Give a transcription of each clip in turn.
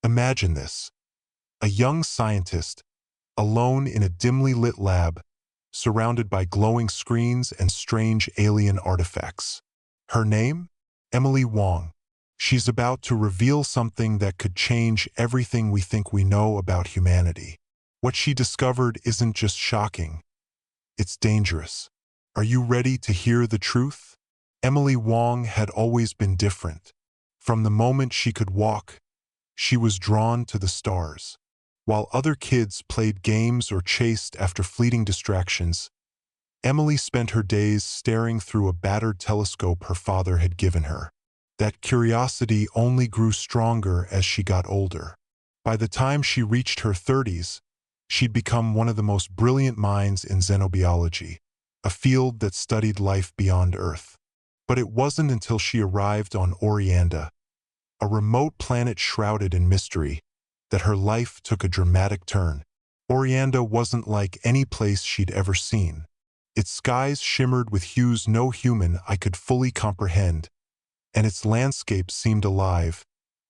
Imagine this: a young scientist, alone in a dimly lit lab, surrounded by glowing screens and strange alien artifacts. Her name? Emily Wong. She's about to reveal something that could change everything we think we know about humanity. What she discovered isn't just shocking, it's dangerous. Are you ready to hear the truth? Emily Wong had always been different. From the moment she could walk, she was drawn to the stars. While other kids played games or chased after fleeting distractions, Emily spent her days staring through a battered telescope her father had given her. That curiosity only grew stronger as she got older. By the time she reached her 30s, she'd become one of the most brilliant minds in xenobiology, a field that studied life beyond Earth. But it wasn't until she arrived on Orianda, a remote planet shrouded in mystery, that her life took a dramatic turn. Orianda wasn't like any place she'd ever seen. Its skies shimmered with hues no human eye could fully comprehend, and its landscape seemed alive,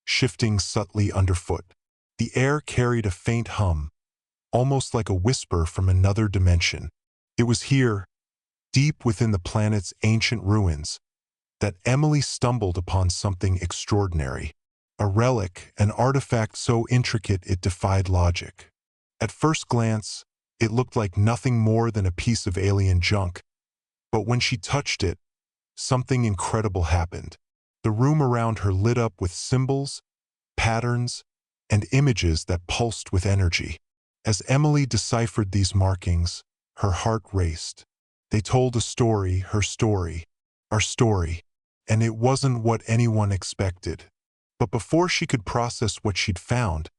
shifting subtly underfoot. The air carried a faint hum, almost like a whisper from another dimension. It was here, deep within the planet's ancient ruins, that Emily stumbled upon something extraordinary. A relic, an artifact so intricate it defied logic. At first glance, it looked like nothing more than a piece of alien junk, but when she touched it, something incredible happened. The room around her lit up with symbols, patterns, and images that pulsed with energy. As Emily deciphered these markings, her heart raced. They told a story, her story, our story, and it wasn't what anyone expected. But before she could process what she'd found,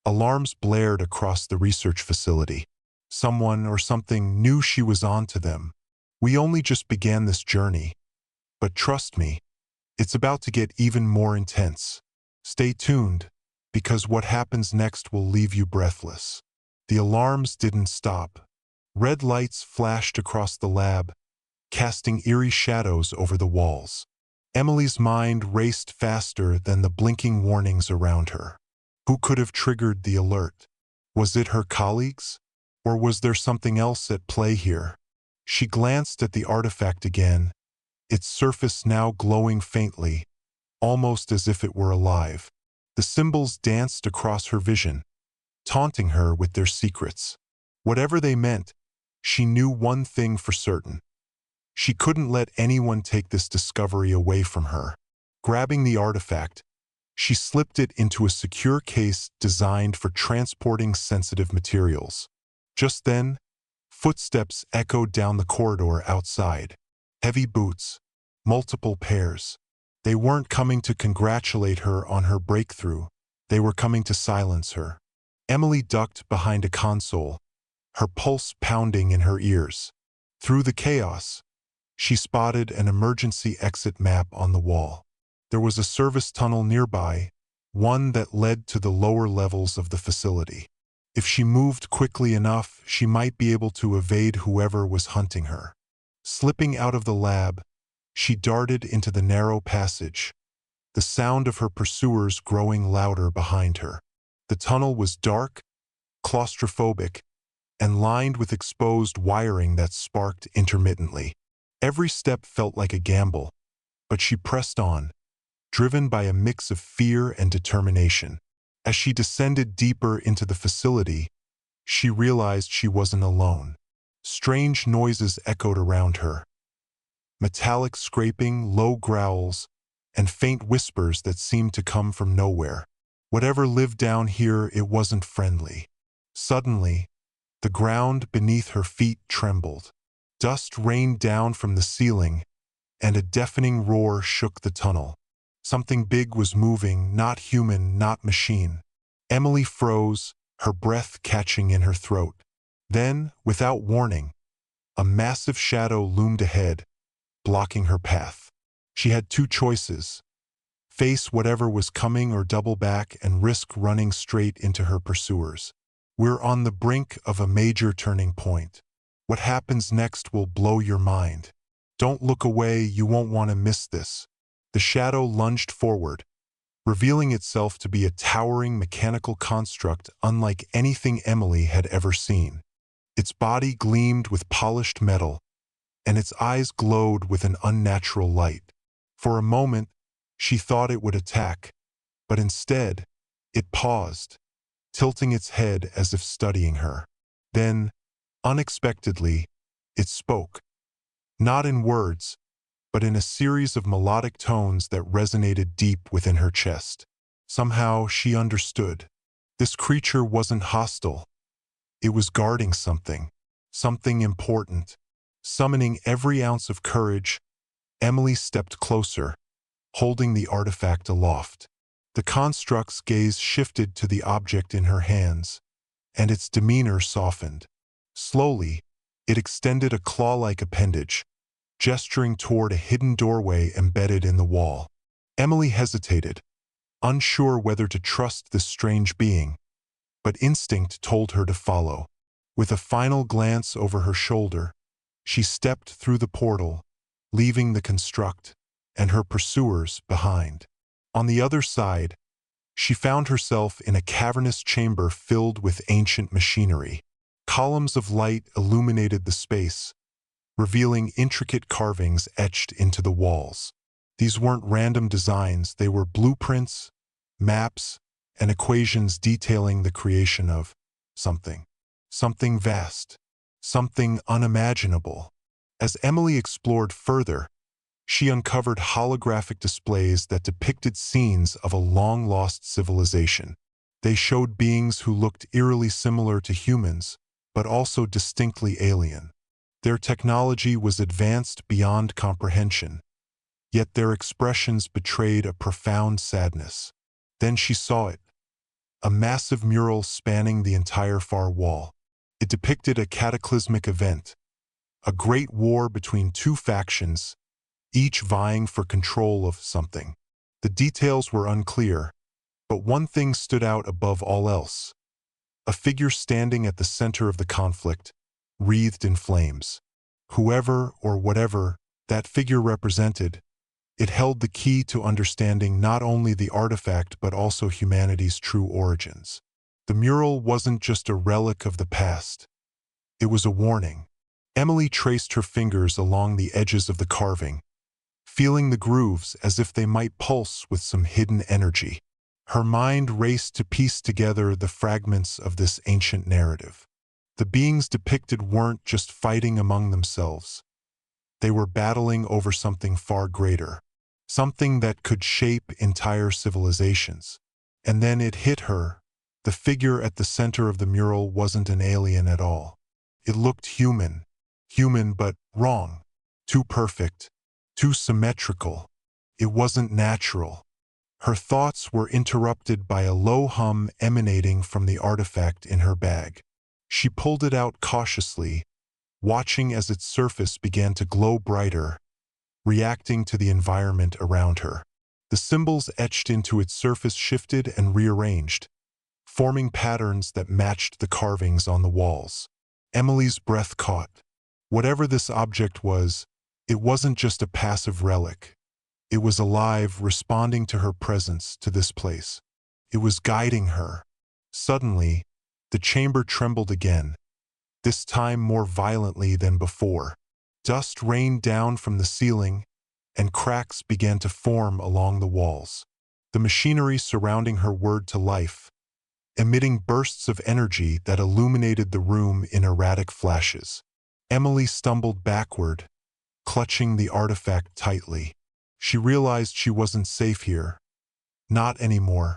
alarms blared across the research facility. Someone or something knew she was on to them. We only just began this journey, but trust me, it's about to get even more intense. Stay tuned, because what happens next will leave you breathless. The alarms didn't stop. Red lights flashed across the lab, casting eerie shadows over the walls. Emily's mind raced faster than the blinking warnings around her. Who could have triggered the alert? Was it her colleagues? Or was there something else at play here? She glanced at the artifact again, its surface now glowing faintly, almost as if it were alive. The symbols danced across her vision, taunting her with their secrets. Whatever they meant, she knew one thing for certain. She couldn't let anyone take this discovery away from her. Grabbing the artifact, she slipped it into a secure case designed for transporting sensitive materials. Just then, footsteps echoed down the corridor outside. Heavy boots, multiple pairs. They weren't coming to congratulate her on her breakthrough. They were coming to silence her. Emily ducked behind a console, her pulse pounding in her ears. Through the chaos, she spotted an emergency exit map on the wall. There was a service tunnel nearby, one that led to the lower levels of the facility. If she moved quickly enough, she might be able to evade whoever was hunting her. Slipping out of the lab, she darted into the narrow passage, the sound of her pursuers growing louder behind her. The tunnel was dark, claustrophobic, and lined with exposed wiring that sparked intermittently. Every step felt like a gamble, but she pressed on, driven by a mix of fear and determination. As she descended deeper into the facility, she realized she wasn't alone. Strange noises echoed around her. Metallic scraping, low growls, and faint whispers that seemed to come from nowhere. Whatever lived down here, it wasn't friendly. Suddenly, the ground beneath her feet trembled. Dust rained down from the ceiling, and a deafening roar shook the tunnel. Something big was moving, not human, not machine. Emily froze, her breath catching in her throat. Then, without warning, a massive shadow loomed ahead, blocking her path. She had two choices: face whatever was coming or double back and risk running straight into her pursuers. We're on the brink of a major turning point. What happens next will blow your mind. Don't look away, you won't want to miss this. The shadow lunged forward, revealing itself to be a towering mechanical construct unlike anything Emily had ever seen. Its body gleamed with polished metal, and its eyes glowed with an unnatural light. For a moment, she thought it would attack, but instead, it paused, tilting its head as if studying her. Then, unexpectedly, it spoke, not in words, but in a series of melodic tones that resonated deep within her chest. Somehow, she understood. This creature wasn't hostile. It was guarding something, something important. Summoning every ounce of courage, Emily stepped closer, holding the artifact aloft. The construct's gaze shifted to the object in her hands, and its demeanor softened. Slowly, it extended a claw-like appendage, gesturing toward a hidden doorway embedded in the wall. Emily hesitated, unsure whether to trust this strange being, but instinct told her to follow. With a final glance over her shoulder, she stepped through the portal, leaving the construct and her pursuers behind. On the other side, she found herself in a cavernous chamber filled with ancient machinery. Columns of light illuminated the space, revealing intricate carvings etched into the walls. These weren't random designs, they were blueprints, maps, and equations detailing the creation of something. Something vast, something unimaginable. As Emily explored further, she uncovered holographic displays that depicted scenes of a long-lost civilization. They showed beings who looked eerily similar to humans, but also distinctly alien. Their technology was advanced beyond comprehension, yet their expressions betrayed a profound sadness. Then she saw it, a massive mural spanning the entire far wall. It depicted a cataclysmic event, a great war between two factions, each vying for control of something. The details were unclear, but one thing stood out above all else: a figure standing at the center of the conflict, wreathed in flames. Whoever or whatever that figure represented, it held the key to understanding not only the artifact but also humanity's true origins. The mural wasn't just a relic of the past. It was a warning. Emily traced her fingers along the edges of the carving, feeling the grooves as if they might pulse with some hidden energy. Her mind raced to piece together the fragments of this ancient narrative. The beings depicted weren't just fighting among themselves. They were battling over something far greater, something that could shape entire civilizations. And then it hit her. The figure at the center of the mural wasn't an alien at all. It looked human. Human but wrong. Too perfect. Too symmetrical. It wasn't natural. Her thoughts were interrupted by a low hum emanating from the artifact in her bag. She pulled it out cautiously, watching as its surface began to glow brighter, reacting to the environment around her. The symbols etched into its surface shifted and rearranged, forming patterns that matched the carvings on the walls. Emily's breath caught. Whatever this object was, it wasn't just a passive relic. It was alive, responding to her presence to this place. It was guiding her. Suddenly, the chamber trembled again, this time more violently than before. Dust rained down from the ceiling, and cracks began to form along the walls. The machinery surrounding her whirred to life, emitting bursts of energy that illuminated the room in erratic flashes. Emily stumbled backward, clutching the artifact tightly. She realized she wasn't safe here. Not anymore.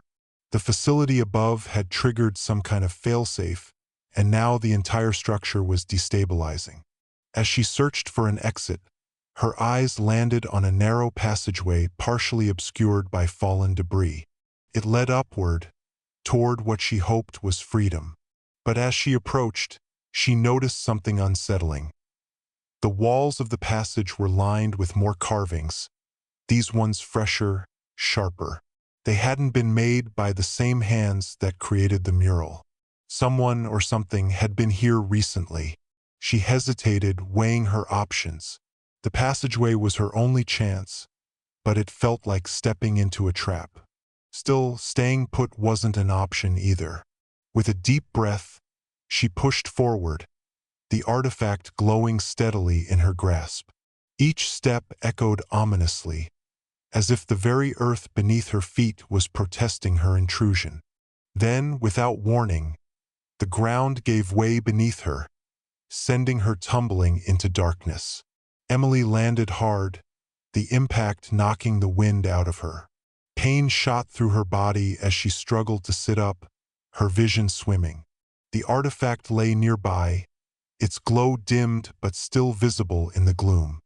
The facility above had triggered some kind of failsafe, and now the entire structure was destabilizing. As she searched for an exit, her eyes landed on a narrow passageway partially obscured by fallen debris. It led upward, toward what she hoped was freedom. But as she approached, she noticed something unsettling. The walls of the passage were lined with more carvings, these ones fresher, sharper. They hadn't been made by the same hands that created the mural. Someone or something had been here recently. She hesitated, weighing her options. The passageway was her only chance, but it felt like stepping into a trap. Still, staying put wasn't an option either. With a deep breath, she pushed forward, the artifact glowing steadily in her grasp. Each step echoed ominously, as if the very earth beneath her feet was protesting her intrusion. Then, without warning, the ground gave way beneath her, sending her tumbling into darkness. Emily landed hard, the impact knocking the wind out of her. Pain shot through her body as she struggled to sit up, her vision swimming. The artifact lay nearby, its glow dimmed but still visible in the gloom.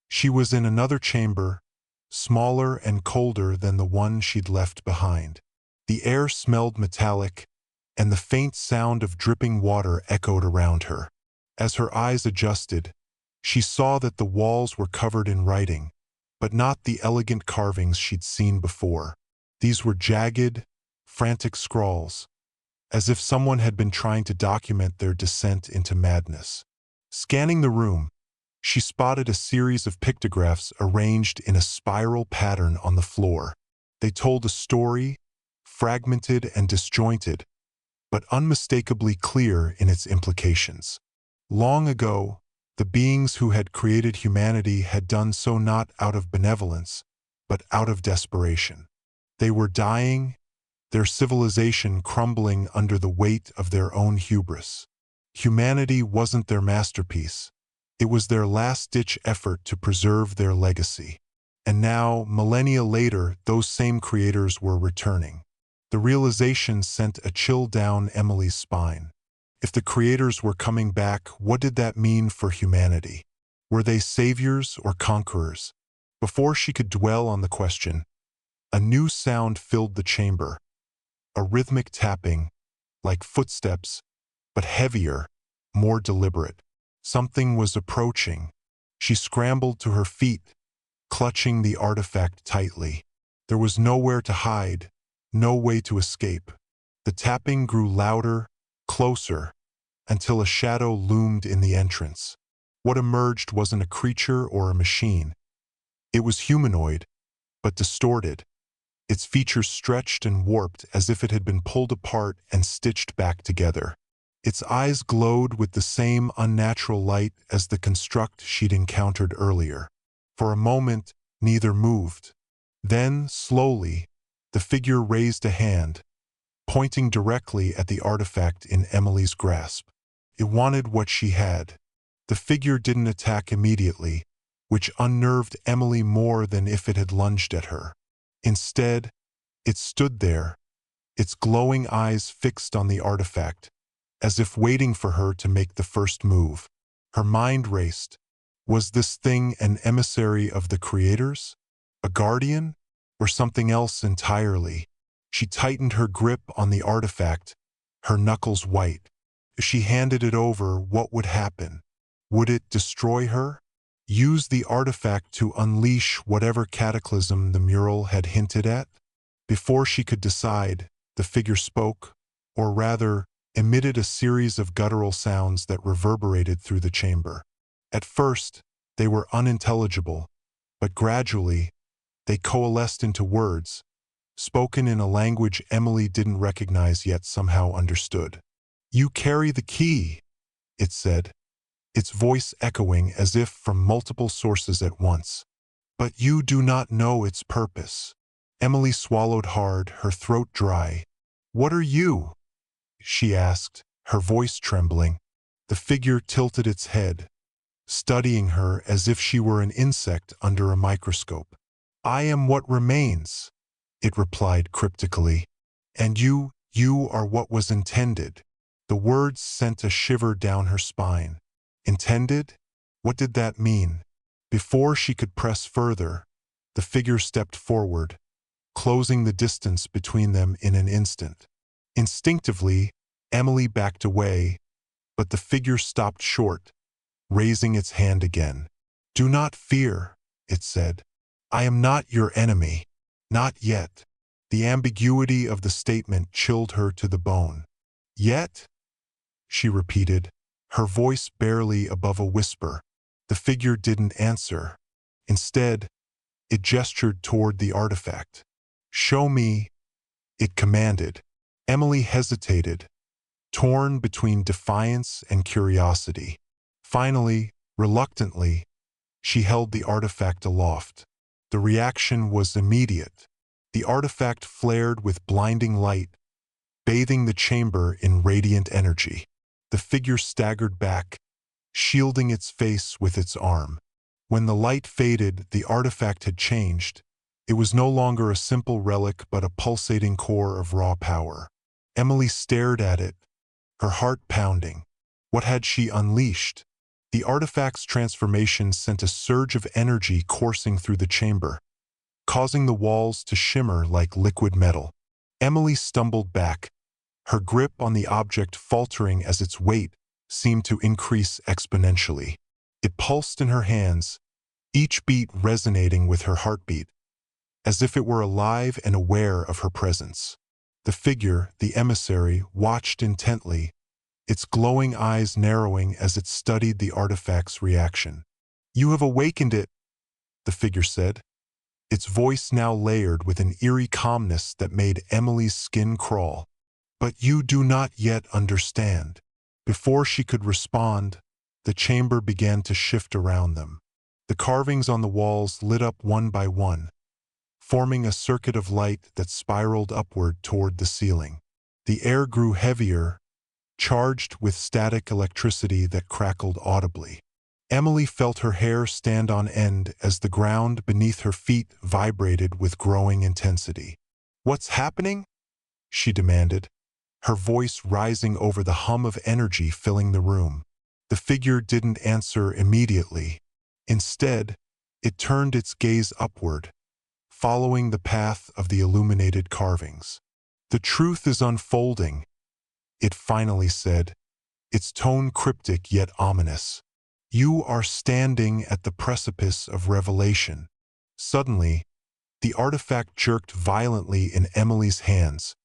She was in another chamber, smaller and colder than the one she'd left behind. The air smelled metallic, and the faint sound of dripping water echoed around her. As her eyes adjusted, she saw that the walls were covered in writing, but not the elegant carvings she'd seen before. These were jagged, frantic scrawls, as if someone had been trying to document their descent into madness. Scanning the room, she spotted a series of pictographs arranged in a spiral pattern on the floor. They told a story, fragmented and disjointed, but unmistakably clear in its implications. Long ago, the beings who had created humanity had done so not out of benevolence, but out of desperation. They were dying, their civilization crumbling under the weight of their own hubris. Humanity wasn't their masterpiece. It was their last-ditch effort to preserve their legacy. And now, millennia later, those same creators were returning. The realization sent a chill down Emily's spine. If the creators were coming back, what did that mean for humanity? Were they saviors or conquerors? Before she could dwell on the question, a new sound filled the chamber, a rhythmic tapping, like footsteps, but heavier, more deliberate. Something was approaching. She scrambled to her feet, clutching the artifact tightly. There was nowhere to hide, no way to escape. The tapping grew louder, closer, until a shadow loomed in the entrance. What emerged wasn't a creature or a machine. It was humanoid, but distorted, its features stretched and warped as if it had been pulled apart and stitched back together. Its eyes glowed with the same unnatural light as the construct she'd encountered earlier. For a moment, neither moved. Then, slowly, the figure raised a hand, pointing directly at the artifact in Emily's grasp. It wanted what she had. The figure didn't attack immediately, which unnerved Emily more than if it had lunged at her. Instead, it stood there, its glowing eyes fixed on the artifact, as if waiting for her to make the first move. Her mind raced. Was this thing an emissary of the creators? A guardian? Or something else entirely? She tightened her grip on the artifact, her knuckles white. If she handed it over, what would happen? Would it destroy her? Use the artifact to unleash whatever cataclysm the mural had hinted at? Before she could decide, the figure spoke, or rather, emitted a series of guttural sounds that reverberated through the chamber. At first, they were unintelligible, but gradually, they coalesced into words, spoken in a language Emily didn't recognize yet somehow understood. "You carry the key," it said, its voice echoing as if from multiple sources at once. "But you do not know its purpose." Emily swallowed hard, her throat dry. "What are you?" she asked, her voice trembling. The figure tilted its head, studying her as if she were an insect under a microscope. "I am what remains," it replied cryptically. "And you are what was intended." The words sent a shiver down her spine. Intended? What did that mean? Before she could press further, the figure stepped forward, closing the distance between them in an instant. Instinctively, Emily backed away, but the figure stopped short, raising its hand again. "Do not fear," it said. "I am not your enemy. Not yet." The ambiguity of the statement chilled her to the bone. "Yet?" she repeated, her voice barely above a whisper. The figure didn't answer. Instead, it gestured toward the artifact. "Show me," it commanded. Emily hesitated, torn between defiance and curiosity. Finally, reluctantly, she held the artifact aloft. The reaction was immediate. The artifact flared with blinding light, bathing the chamber in radiant energy. The figure staggered back, shielding its face with its arm. When the light faded, the artifact had changed. It was no longer a simple relic but a pulsating core of raw power. Emily stared at it, her heart pounding. What had she unleashed? The artifact's transformation sent a surge of energy coursing through the chamber, causing the walls to shimmer like liquid metal. Emily stumbled back, her grip on the object faltering as its weight seemed to increase exponentially. It pulsed in her hands, each beat resonating with her heartbeat, as if it were alive and aware of her presence. The figure, the emissary, watched intently, its glowing eyes narrowing as it studied the artifact's reaction. "You have awakened it," the figure said, its voice now layered with an eerie calmness that made Emily's skin crawl. "But you do not yet understand." Before she could respond, the chamber began to shift around them. The carvings on the walls lit up one by one, forming a circuit of light that spiraled upward toward the ceiling. The air grew heavier, charged with static electricity that crackled audibly. Emily felt her hair stand on end as the ground beneath her feet vibrated with growing intensity. "What's happening?" she demanded, her voice rising over the hum of energy filling the room. The figure didn't answer immediately. Instead, it turned its gaze upward, following the path of the illuminated carvings. "The truth is unfolding," it finally said, its tone cryptic yet ominous. "You are standing at the precipice of revelation." Suddenly, the artifact jerked violently in Emily's hands,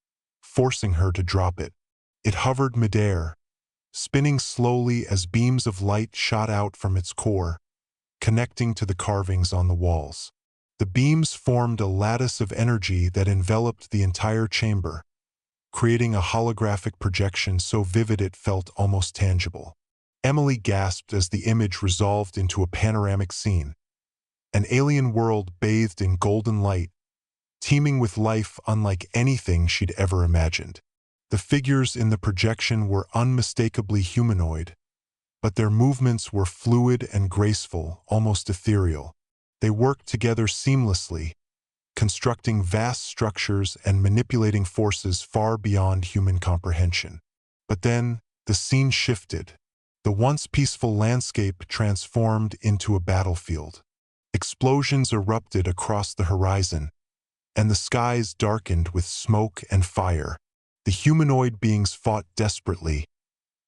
forcing her to drop it. It hovered midair, spinning slowly as beams of light shot out from its core, connecting to the carvings on the walls. The beams formed a lattice of energy that enveloped the entire chamber, creating a holographic projection so vivid it felt almost tangible. Emily gasped as the image resolved into a panoramic scene, an alien world bathed in golden light, teeming with life unlike anything she'd ever imagined. The figures in the projection were unmistakably humanoid, but their movements were fluid and graceful, almost ethereal. They worked together seamlessly, constructing vast structures and manipulating forces far beyond human comprehension. But then, the scene shifted. The once peaceful landscape transformed into a battlefield. Explosions erupted across the horizon, and the skies darkened with smoke and fire. The humanoid beings fought desperately,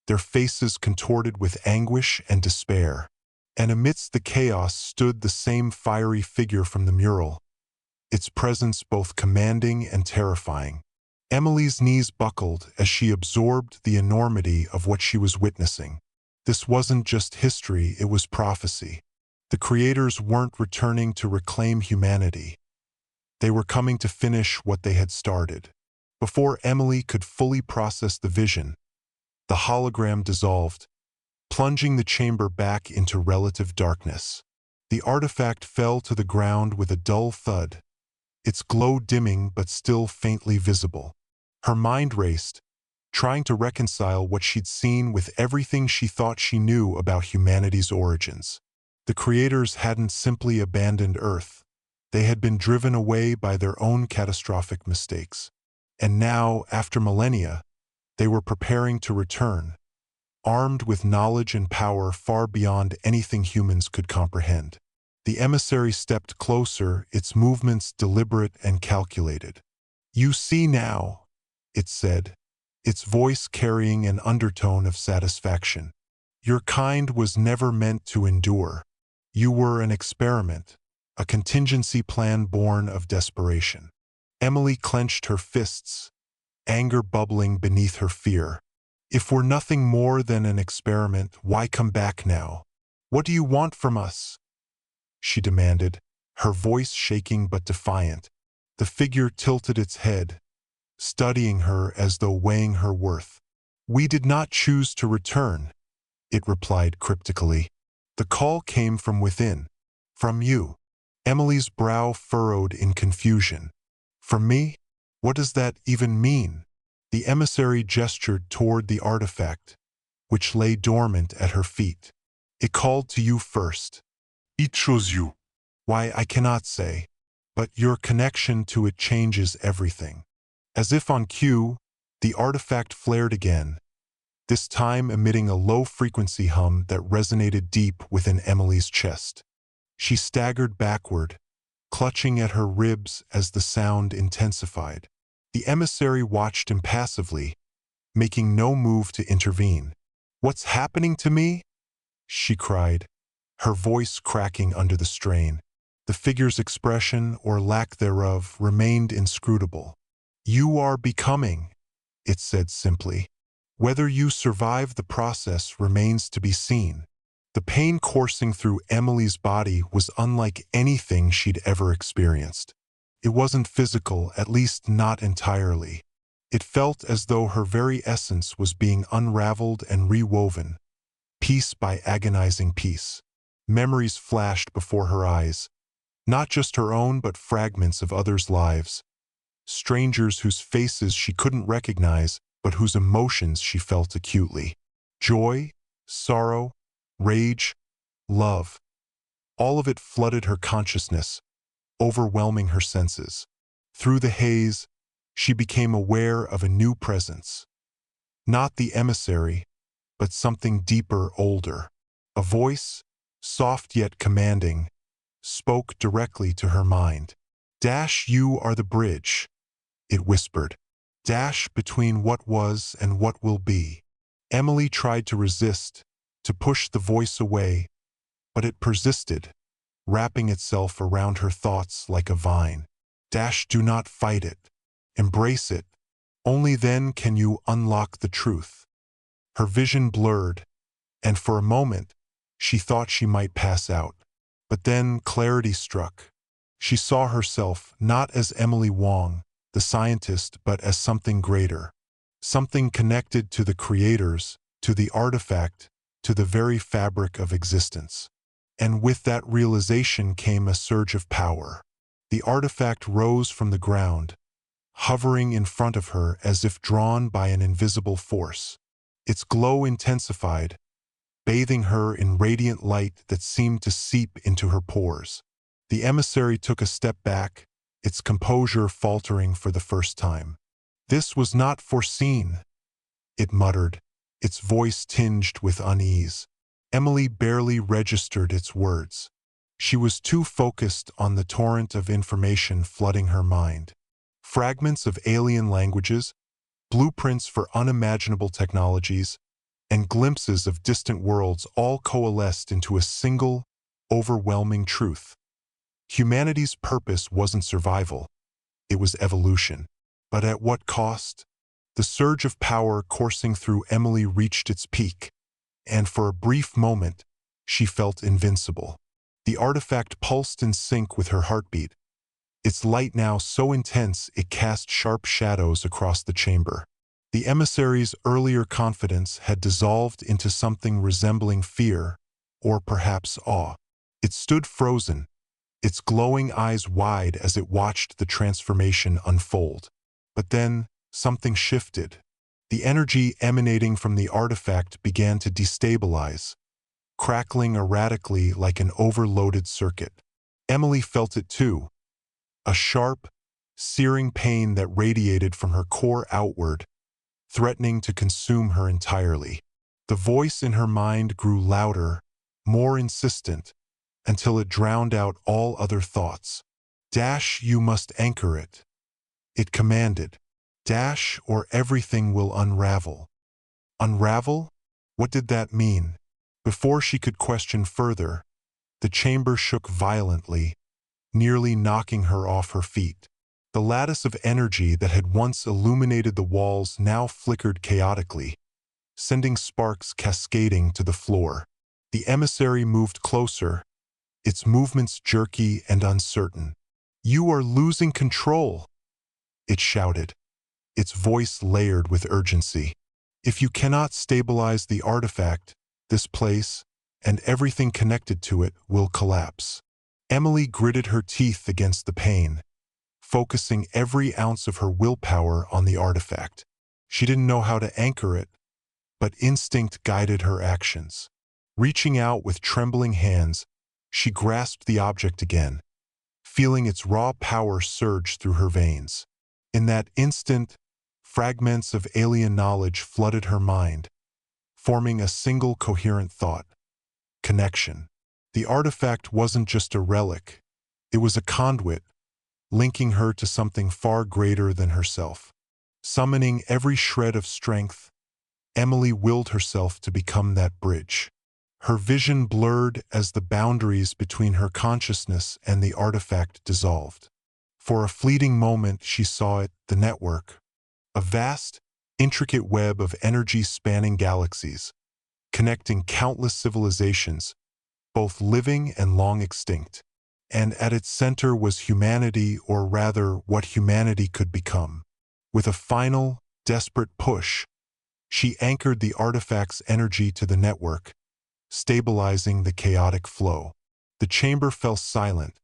their faces contorted with anguish and despair. And amidst the chaos stood the same fiery figure from the mural, its presence both commanding and terrifying. Emily's knees buckled as she absorbed the enormity of what she was witnessing. This wasn't just history, it was prophecy. The creators weren't returning to reclaim humanity. They were coming to finish what they had started. Before Emily could fully process the vision, the hologram dissolved, plunging the chamber back into relative darkness. The artifact fell to the ground with a dull thud, its glow dimming but still faintly visible. Her mind raced, trying to reconcile what she'd seen with everything she thought she knew about humanity's origins. The creators hadn't simply abandoned Earth. They had been driven away by their own catastrophic mistakes. And now, after millennia, they were preparing to return, armed with knowledge and power far beyond anything humans could comprehend. The emissary stepped closer, its movements deliberate and calculated. "You see now," it said, its voice carrying an undertone of satisfaction. "Your kind was never meant to endure. You were an experiment, a contingency plan born of desperation." Emily clenched her fists, anger bubbling beneath her fear. "If we're nothing more than an experiment, why come back now? What do you want from us?" she demanded, her voice shaking but defiant. The figure tilted its head, studying her as though weighing her worth. "We did not choose to return," it replied cryptically. "The call came from within. From you." Emily's brow furrowed in confusion. "From me? What does that even mean?" The emissary gestured toward the artifact, which lay dormant at her feet. "It called to you first. It chose you. Why, I cannot say. But your connection to it changes everything." As if on cue, the artifact flared again, this time emitting a low-frequency hum that resonated deep within Emily's chest. She staggered backward, clutching at her ribs as the sound intensified. The emissary watched impassively, making no move to intervene. "What's happening to me?" she cried, her voice cracking under the strain. The figure's expression, or lack thereof, remained inscrutable. "You are becoming," it said simply. "Whether you survive the process remains to be seen." The pain coursing through Emily's body was unlike anything she'd ever experienced. It wasn't physical, at least not entirely. It felt as though her very essence was being unraveled and rewoven, piece by agonizing piece. Memories flashed before her eyes, not just her own but fragments of others' lives. Strangers whose faces she couldn't recognize, but whose emotions she felt acutely. Joy, sorrow, rage, love. All of it flooded her consciousness, overwhelming her senses. Through the haze, she became aware of a new presence. Not the emissary, but something deeper, older. A voice, soft yet commanding, spoke directly to her mind. "You are the bridge," it whispered. Between what was and what will be." Emily tried to resist, to push the voice away, but it persisted, wrapping itself around her thoughts like a vine. Do not fight it. Embrace it. Only then can you unlock the truth." Her vision blurred, and for a moment, she thought she might pass out. But then clarity struck. She saw herself not as Emily Wong, the scientist, but as something greater. Something connected to the creators, to the artifact, to the very fabric of existence. And with that realization came a surge of power. The artifact rose from the ground, hovering in front of her as if drawn by an invisible force. Its glow intensified, bathing her in radiant light that seemed to seep into her pores. The emissary took a step back, its composure faltering for the first time. "This was not foreseen," it muttered, its voice tinged with unease. Emily barely registered its words. She was too focused on the torrent of information flooding her mind. Fragments of alien languages, blueprints for unimaginable technologies, and glimpses of distant worlds all coalesced into a single, overwhelming truth. Humanity's purpose wasn't survival, it was evolution. But at what cost? The surge of power coursing through Emily reached its peak, and for a brief moment, she felt invincible. The artifact pulsed in sync with her heartbeat, its light now so intense it cast sharp shadows across the chamber. The emissary's earlier confidence had dissolved into something resembling fear, or perhaps awe. It stood frozen, its glowing eyes wide as it watched the transformation unfold. But then, something shifted. The energy emanating from the artifact began to destabilize, crackling erratically like an overloaded circuit. Emily felt it too, a sharp, searing pain that radiated from her core outward, threatening to consume her entirely. The voice in her mind grew louder, more insistent, until it drowned out all other thoughts. You must anchor it," it commanded. Or everything will unravel." Unravel? What did that mean? Before she could question further, the chamber shook violently, nearly knocking her off her feet. The lattice of energy that had once illuminated the walls now flickered chaotically, sending sparks cascading to the floor. The emissary moved closer, its movements jerky and uncertain. "You are losing control," it shouted, its voice layered with urgency. If you cannot stabilize the artifact, this place, and everything connected to it will collapse. Emily gritted her teeth against the pain, focusing every ounce of her willpower on the artifact. She didn't know how to anchor it, but instinct guided her actions. Reaching out with trembling hands, she grasped the object again, feeling its raw power surge through her veins. In that instant, fragments of alien knowledge flooded her mind, forming a single coherent thought: connection. The artifact wasn't just a relic, it was a conduit, linking her to something far greater than herself. Summoning every shred of strength, Emily willed herself to become that bridge. Her vision blurred as the boundaries between her consciousness and the artifact dissolved. For a fleeting moment she saw it, the network, a vast, intricate web of energy spanning galaxies, connecting countless civilizations, both living and long extinct. And at its center was humanity, or rather what humanity could become. With a final, desperate push, she anchored the artifact's energy to the network, stabilizing the chaotic flow. The chamber fell silent,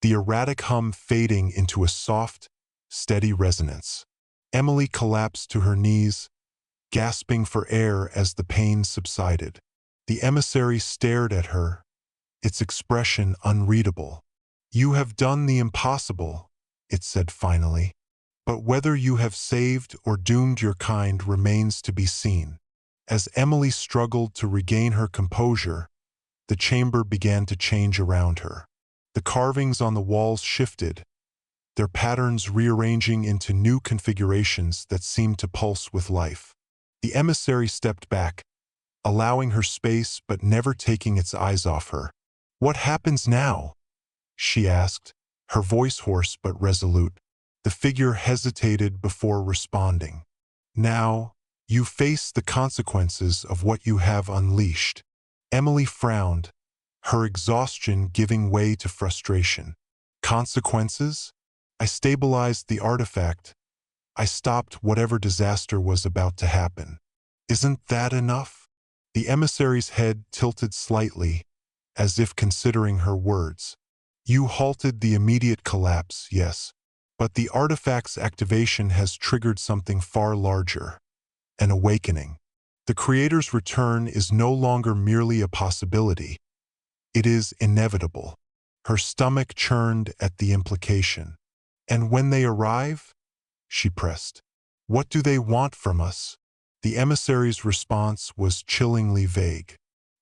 the erratic hum fading into a soft, steady resonance. Emily collapsed to her knees, gasping for air as the pain subsided. The emissary stared at her, its expression unreadable. "You have done the impossible," it said finally. "But whether you have saved or doomed your kind remains to be seen." As Emily struggled to regain her composure, the chamber began to change around her. The carvings on the walls shifted, their patterns rearranging into new configurations that seemed to pulse with life. The emissary stepped back, allowing her space but never taking its eyes off her. "What happens now?" she asked, her voice hoarse but resolute. The figure hesitated before responding. "Now, you face the consequences of what you have unleashed." Emily frowned, her exhaustion giving way to frustration. "Consequences? I stabilized the artifact. I stopped whatever disaster was about to happen. Isn't that enough?" The emissary's head tilted slightly, as if considering her words. "You halted the immediate collapse, yes, but the artifact's activation has triggered something far larger, an awakening. The Creator's return is no longer merely a possibility. It is inevitable." Her stomach churned at the implication. "And when they arrive?" she pressed. "What do they want from us?" The emissary's response was chillingly vague.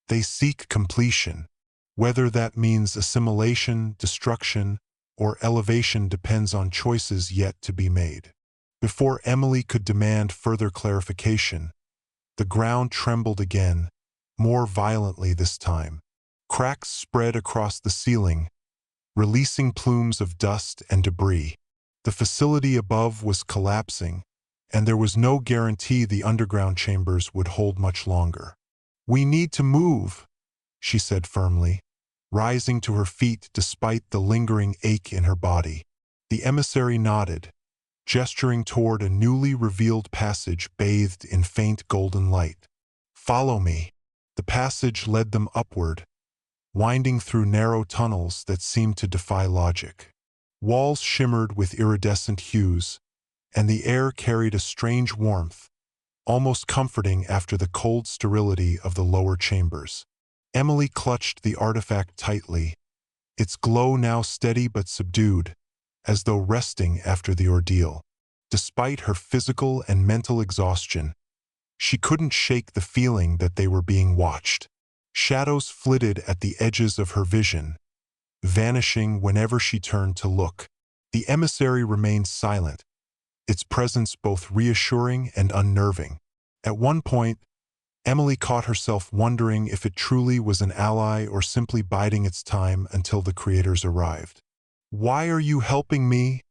"They seek completion. Whether that means assimilation, destruction, or elevation depends on choices yet to be made." Before Emily could demand further clarification, the ground trembled again, more violently this time. Cracks spread across the ceiling, releasing plumes of dust and debris. The facility above was collapsing, and there was no guarantee the underground chambers would hold much longer. "We need to move," she said firmly, rising to her feet despite the lingering ache in her body. The emissary nodded, gesturing toward a newly revealed passage bathed in faint golden light. "Follow me." The passage led them upward, winding through narrow tunnels that seemed to defy logic. Walls shimmered with iridescent hues, and the air carried a strange warmth, almost comforting after the cold sterility of the lower chambers. Emily clutched the artifact tightly, its glow now steady but subdued, as though resting after the ordeal. Despite her physical and mental exhaustion, she couldn't shake the feeling that they were being watched. Shadows flitted at the edges of her vision, vanishing whenever she turned to look. The emissary remained silent, its presence both reassuring and unnerving. At one point, Emily caught herself wondering if it truly was an ally or simply biding its time until the creators arrived. "Why are you helping me?"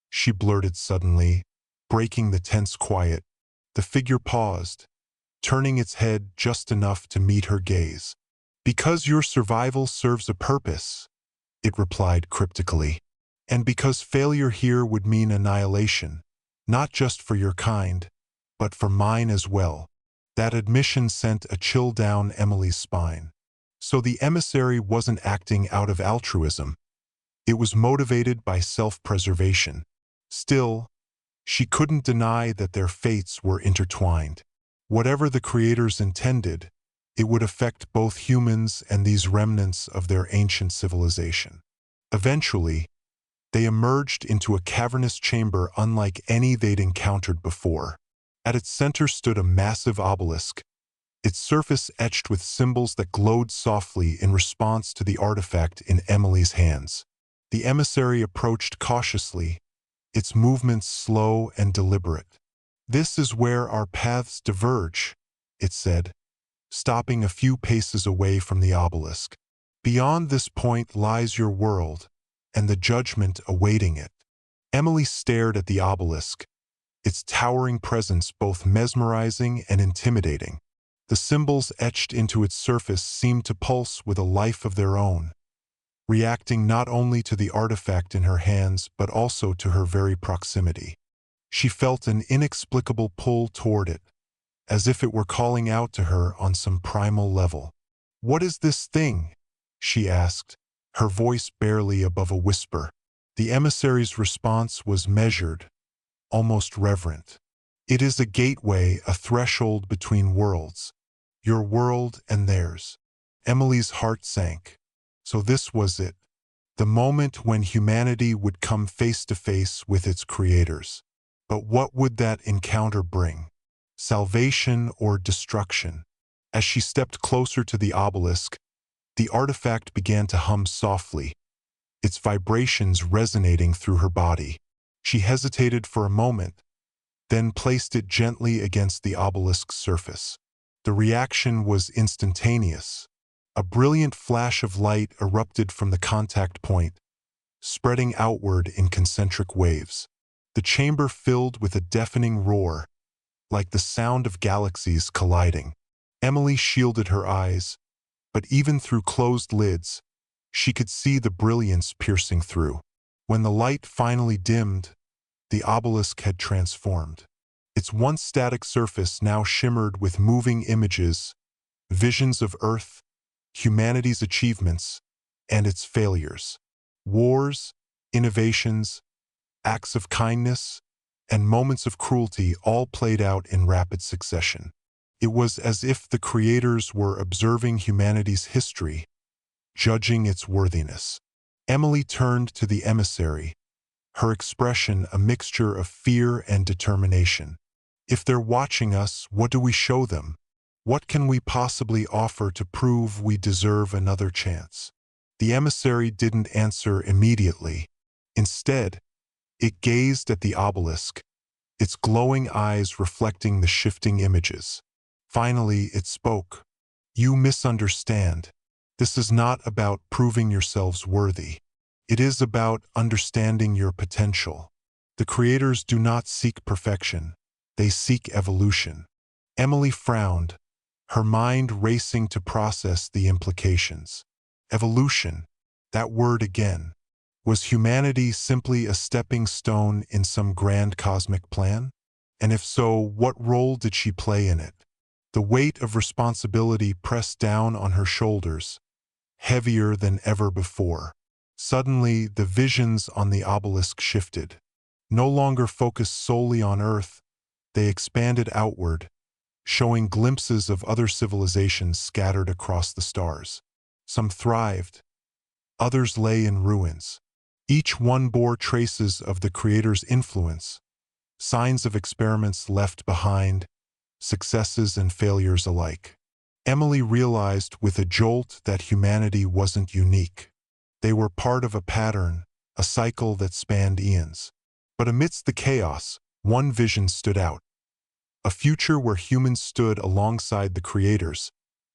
she blurted suddenly, breaking the tense quiet. The figure paused, turning its head just enough to meet her gaze. "Because your survival serves a purpose," it replied cryptically. "And because failure here would mean annihilation." Not just for your kind, but for mine as well. That admission sent a chill down Emily's spine. So the emissary wasn't acting out of altruism. It was motivated by self-preservation. Still, she couldn't deny that their fates were intertwined. Whatever the creators intended, it would affect both humans and these remnants of their ancient civilization. Eventually, they emerged into a cavernous chamber unlike any they'd encountered before. At its center stood a massive obelisk, its surface etched with symbols that glowed softly in response to the artifact in Emily's hands. The emissary approached cautiously, its movements slow and deliberate. "This is where our paths diverge," it said, stopping a few paces away from the obelisk. "Beyond this point lies your world, and the judgment awaiting it." Emily stared at the obelisk, its towering presence both mesmerizing and intimidating. The symbols etched into its surface seemed to pulse with a life of their own, reacting not only to the artifact in her hands but also to her very proximity. She felt an inexplicable pull toward it, as if it were calling out to her on some primal level. "What is this thing?" she asked, her voice barely above a whisper. The emissary's response was measured, almost reverent. "It is a gateway, a threshold between worlds, your world and theirs." Emily's heart sank. So this was it, the moment when humanity would come face to face with its creators. But what would that encounter bring? Salvation or destruction? As she stepped closer to the obelisk, the artifact began to hum softly, its vibrations resonating through her body. She hesitated for a moment, then placed it gently against the obelisk's surface. The reaction was instantaneous. A brilliant flash of light erupted from the contact point, spreading outward in concentric waves. The chamber filled with a deafening roar, like the sound of galaxies colliding. Emily shielded her eyes, but even through closed lids, she could see the brilliance piercing through. When the light finally dimmed, the obelisk had transformed. Its once static surface now shimmered with moving images, visions of Earth, humanity's achievements, and its failures. Wars, innovations, acts of kindness, and moments of cruelty all played out in rapid succession. It was as if the creators were observing humanity's history, judging its worthiness. Emily turned to the emissary, her expression a mixture of fear and determination. "If they're watching us, what do we show them? What can we possibly offer to prove we deserve another chance?" The emissary didn't answer immediately. Instead, it gazed at the obelisk, its glowing eyes reflecting the shifting images. Finally, it spoke. "You misunderstand. This is not about proving yourselves worthy. It is about understanding your potential. The creators do not seek perfection. They seek evolution." Emily frowned, her mind racing to process the implications. Evolution, that word again. Was humanity simply a stepping stone in some grand cosmic plan? And if so, what role did she play in it? The weight of responsibility pressed down on her shoulders, heavier than ever before. Suddenly, the visions on the obelisk shifted. No longer focused solely on Earth, they expanded outward, showing glimpses of other civilizations scattered across the stars. Some thrived, others lay in ruins. Each one bore traces of the Creator's influence, signs of experiments left behind, successes and failures alike. Emily realized with a jolt that humanity wasn't unique. They were part of a pattern, a cycle that spanned eons. But amidst the chaos, one vision stood out. A future where humans stood alongside the creators,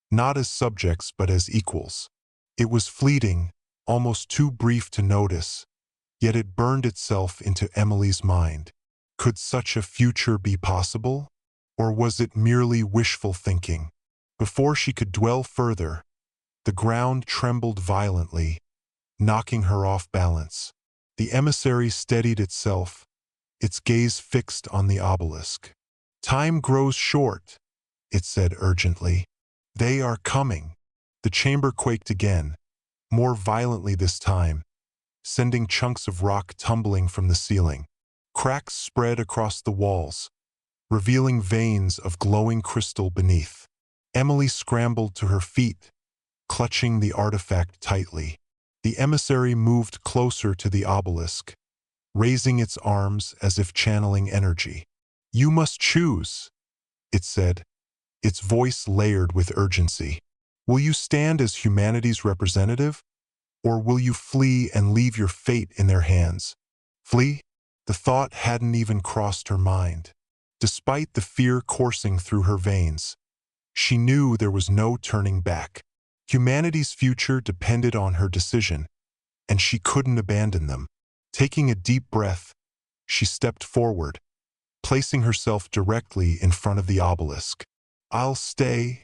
not as subjects but as equals. It was fleeting, almost too brief to notice, yet it burned itself into Emily's mind. Could such a future be possible? Or was it merely wishful thinking? Before she could dwell further, the ground trembled violently, knocking her off balance. The emissary steadied itself, its gaze fixed on the obelisk. "Time grows short," it said urgently. "They are coming." The chamber quaked again, more violently this time, sending chunks of rock tumbling from the ceiling. Cracks spread across the walls, revealing veins of glowing crystal beneath. Emily scrambled to her feet, clutching the artifact tightly. The emissary moved closer to the obelisk, raising its arms as if channeling energy. "You must choose," it said, its voice layered with urgency. "Will you stand as humanity's representative, or will you flee and leave your fate in their hands?" Flee? The thought hadn't even crossed her mind. Despite the fear coursing through her veins, she knew there was no turning back. Humanity's future depended on her decision, and she couldn't abandon them. Taking a deep breath, she stepped forward, placing herself directly in front of the obelisk. "I'll stay,"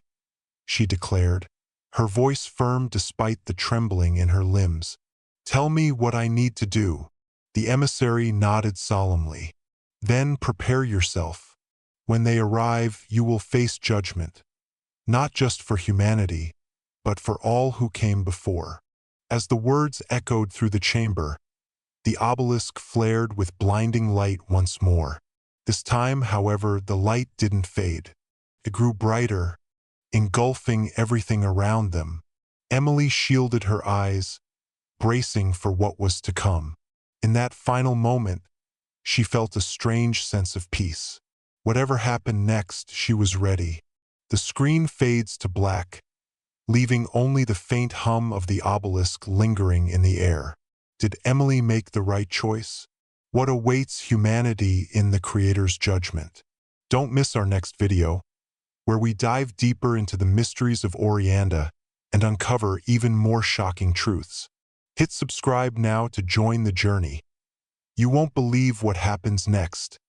she declared, her voice firm despite the trembling in her limbs. "Tell me what I need to do." The emissary nodded solemnly. "Then prepare yourself. When they arrive, you will face judgment, not just for humanity, but for all who came before." As the words echoed through the chamber, the obelisk flared with blinding light once more. This time, however, the light didn't fade. It grew brighter, engulfing everything around them. Emily shielded her eyes, bracing for what was to come. In that final moment, she felt a strange sense of peace. Whatever happened next, she was ready. The screen fades to black, leaving only the faint hum of the obelisk lingering in the air. Did Emily make the right choice? What awaits humanity in the Creator's judgment? Don't miss our next video, where we dive deeper into the mysteries of Orianda and uncover even more shocking truths. Hit subscribe now to join the journey. You won't believe what happens next.